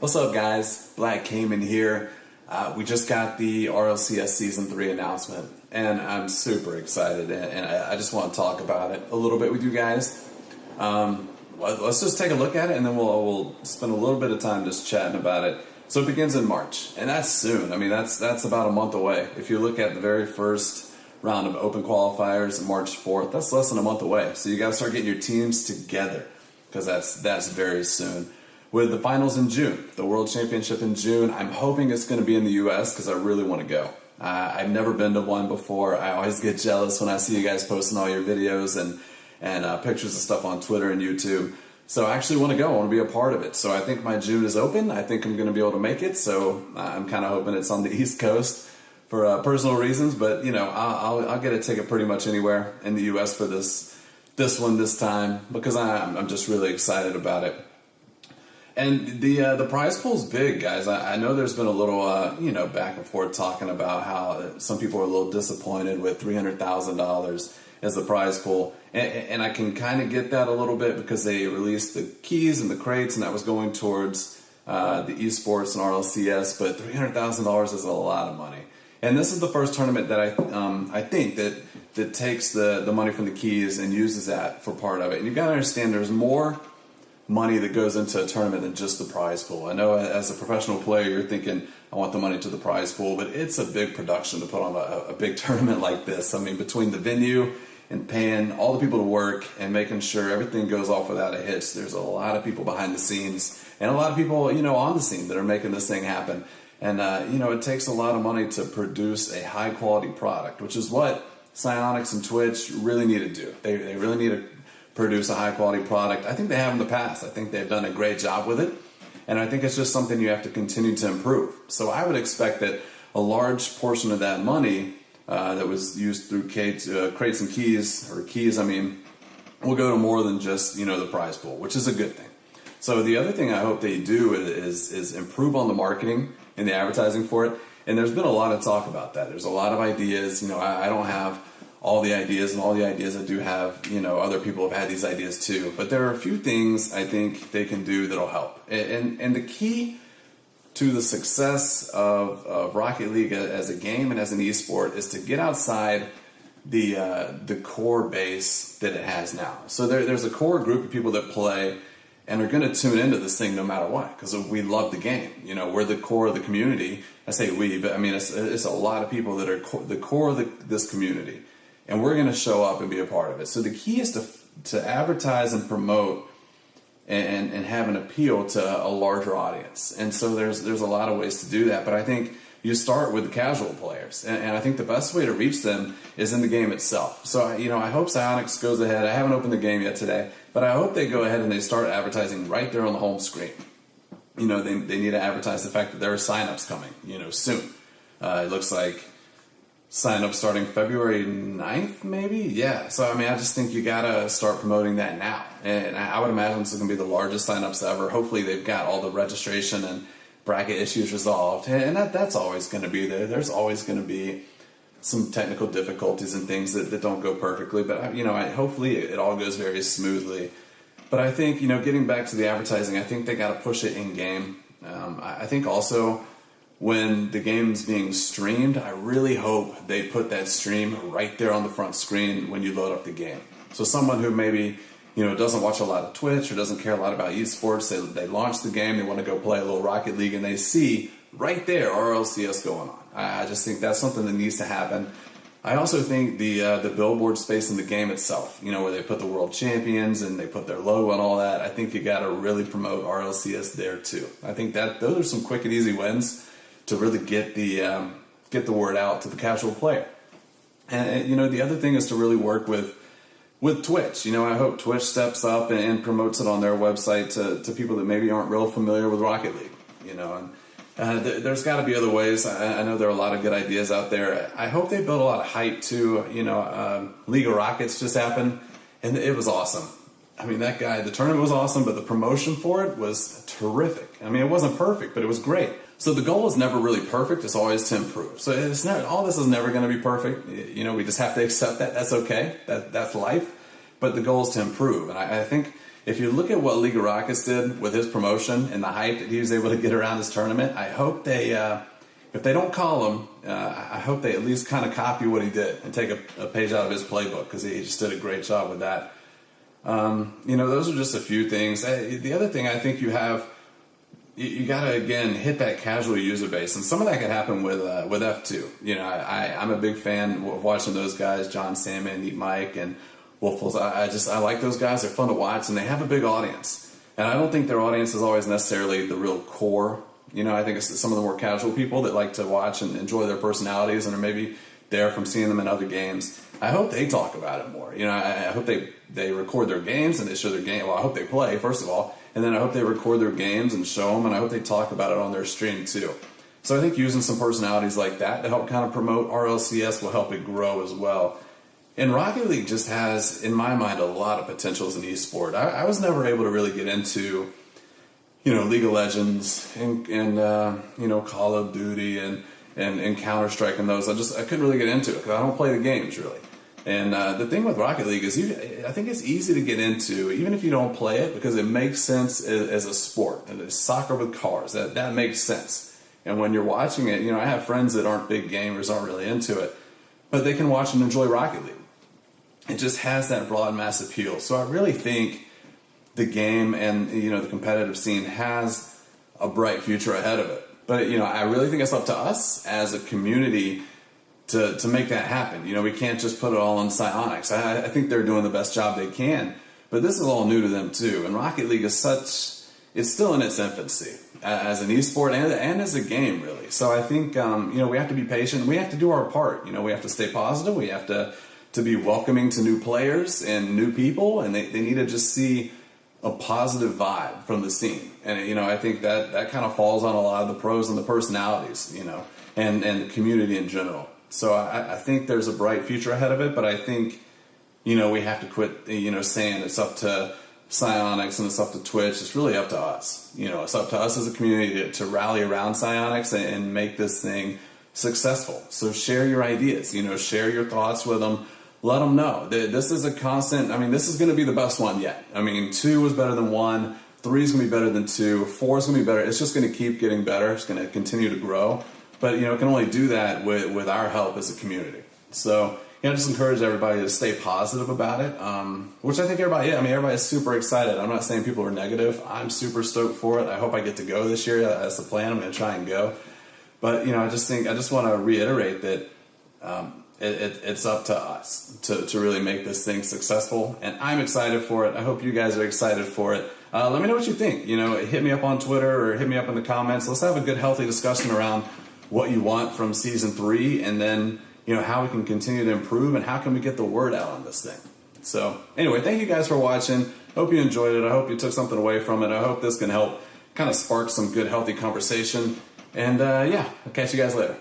What's up, guys? Black Caiman here. We just got the Rlcs Season 3 announcement, and I'm super excited, and I just want to talk about it a little bit with you guys. Let's just take a look at it, and then we'll spend a little bit of time just chatting about it. So it begins in March, and that's soon. I mean, that's about a month away. If you look at the very first round of open qualifiers, March 4th, that's less than a month away. So you got to start getting your teams together, because that's very soon. With the finals in June, the World Championship in June, I'm hoping it's going to be in the U.S. because I really want to go. I've never been to one before. I always get jealous when I see you guys posting all your videos and pictures of stuff on Twitter and YouTube. So I actually want to go. I want to be a part of it. So I think my June is open. I think I'm going to be able to make it. So I'm kind of hoping it's on the East Coast for personal reasons. But, you know, I'll get a ticket pretty much anywhere in the U.S. for this one this time because I'm just really excited about it. And the prize pool's big, guys. I know there's been a little, back and forth talking about how some people are a little disappointed with $300,000 as the prize pool. And I can kind of get that a little bit because they released the keys and the crates, and that was going towards the esports and Rlcs. But $300,000 is a lot of money. And this is the first tournament that I think that takes the money from the keys and uses that for part of it. And you've got to understand there's more money that goes into a tournament than just the prize pool. I know as a professional player you're thinking, I want the money to the prize pool, but it's a big production to put on a big tournament like this. I mean, between the venue and paying all the people to work and making sure everything goes off without a hitch, there's a lot of people behind the scenes and a lot of people, on the scene that are making this thing happen. And, it takes a lot of money to produce a high quality product, which is what Psyonix and Twitch really need to do. They really need to produce a high quality product. I think they have in the past. I think they've done a great job with it. And I think it's just something you have to continue to improve. So I would expect that a large portion of that money that was used through crates and keys, will go to more than just, the prize pool, which is a good thing. So the other thing I hope they do is improve on the marketing and the advertising for it. And there's been a lot of talk about that. There's a lot of ideas. I don't have all the ideas, and all the ideas I do have, other people have had these ideas too. But there are a few things I think they can do that'll help. And the key to the success of Rocket League as a game and as an esport is to get outside the core base that it has now. So there's a core group of people that play and are going to tune into this thing no matter what, because we love the game. We're the core of the community. I say we, but I mean it's a lot of people that are the core of this community. And we're going to show up and be a part of it. So the key is to advertise and promote and have an appeal to a larger audience. And so there's a lot of ways to do that. But I think you start with the casual players. And I think the best way to reach them is in the game itself. So, I hope Psyonix goes ahead. I haven't opened the game yet today. But I hope they go ahead and they start advertising right there on the home screen. They need to advertise the fact that there are signups coming, soon. It looks like sign up starting February 9th, maybe? Yeah. So, I just think you got to start promoting that now. And I would imagine this is going to be the largest signups ever. Hopefully they've got all the registration and bracket issues resolved. And that's always going to be there. There's always going to be some technical difficulties and things that don't go perfectly. But, hopefully it all goes very smoothly. But I think, getting back to the advertising, I think they got to push it in-game. I think also, when the game's being streamed, I really hope they put that stream right there on the front screen when you load up the game. So someone who maybe, doesn't watch a lot of Twitch or doesn't care a lot about esports, they launch the game, they want to go play a little Rocket League, and they see right there Rlcs going on. I just think that's something that needs to happen. I also think the billboard space in the game itself, where they put the world champions and they put their logo and all that, I think you got to really promote Rlcs there too. I think that those are some quick and easy wins to really get the word out to the casual player. And the other thing is to really work with Twitch. I hope Twitch steps up and promotes it on their website to people that maybe aren't real familiar with Rocket League. And there's got to be other ways. I know there are a lot of good ideas out there. I hope they build a lot of hype too. League of Rockets just happened, and it was awesome. The tournament was awesome, but the promotion for it was terrific. It wasn't perfect, but it was great. So the goal is never really perfect. It's always to improve. So it's not, all this is never going to be perfect. We just have to accept that. That's okay. That's life. But the goal is to improve. And I think if you look at what League of Rockets did with his promotion and the hype that he was able to get around his tournament, I hope they, if they don't call him, I hope they at least kind of copy what he did and take a page out of his playbook, because he just did a great job with that. You know, those are just a few things. The other thing I think you have, you got to, again, hit that casual user base, and some of that can happen with F2. You know, I'm a big fan of watching those guys, John Salmon, Neat Mike, and Wolfels. I like those guys. They're fun to watch, and they have a big audience. And I don't think their audience is always necessarily the real core. You know, I think it's some of the more casual people that like to watch and enjoy their personalities and are maybe there from seeing them in other games. I hope they talk about it more. You know, I hope they record their games and they show their game. Well, I hope they play, first of all, and then I hope they record their games and show them, and I hope they talk about it on their stream too. So I think using some personalities like that to help kind of promote RLCS will help it grow as well. And Rocket League just has, in my mind, a lot of potential as an esport. I was never able to really get into, you know, League of Legends and you know, Call of Duty and Counter-Strike and those. I couldn't really get into it because I don't play the games really. And the thing with Rocket League is I think it's easy to get into, even if you don't play it, because it makes sense as a sport. And it's soccer with cars. That makes sense. And when you're watching it, you know, I have friends that aren't big gamers, aren't really into it, but they can watch and enjoy Rocket League. It just has that broad mass appeal. So I really think the game and, you know, the competitive scene has a bright future ahead of it. But, you know, I really think it's up to us as a community to make that happen. You know, we can't just put it all on Psyonix. I think they're doing the best job they can, but this is all new to them too. And Rocket League is it's still in its infancy as an esport and as a game, really. So I think, you know, we have to be patient. We have to do our part. You know, we have to stay positive. We have to be welcoming to new players and new people, and they need to just see a positive vibe from the scene. And, you know, I think that kind of falls on a lot of the pros and the personalities, you know, and the community in general. So I think there's a bright future ahead of it, but I think, you know, we have to quit, you know, saying it's up to Psyonix and it's up to Twitch. It's really up to us. You know, it's up to us as a community to rally around Psyonix and make this thing successful. So share your ideas, you know, share your thoughts with them. Let them know. This is a constant, I mean, this is going to be the best one yet. I mean, 2 is better than 1, 3 is going to be better than 2, 4 is going to be better. It's just going to keep getting better. It's going to continue to grow. But, you know, it can only do that with our help as a community. So, you know, just encourage everybody to stay positive about it, which I think everybody's super excited. I'm not saying people are negative. I'm super stoked for it. I hope I get to go this year. That's the plan. I'm going to try and go. But, you know, I just want to reiterate that it's up to us to really make this thing successful, and I'm excited for it. I hope you guys are excited for it. Let me know what you think. You know, hit me up on Twitter or hit me up in the comments. Let's have a good, healthy discussion around what you want from Season 3, and then, you know, how we can continue to improve and how can we get the word out on this thing. So anyway, thank you guys for watching. Hope you enjoyed it. I hope you took something away from it. I hope this can help kind of spark some good, healthy conversation. And yeah, I'll catch you guys later.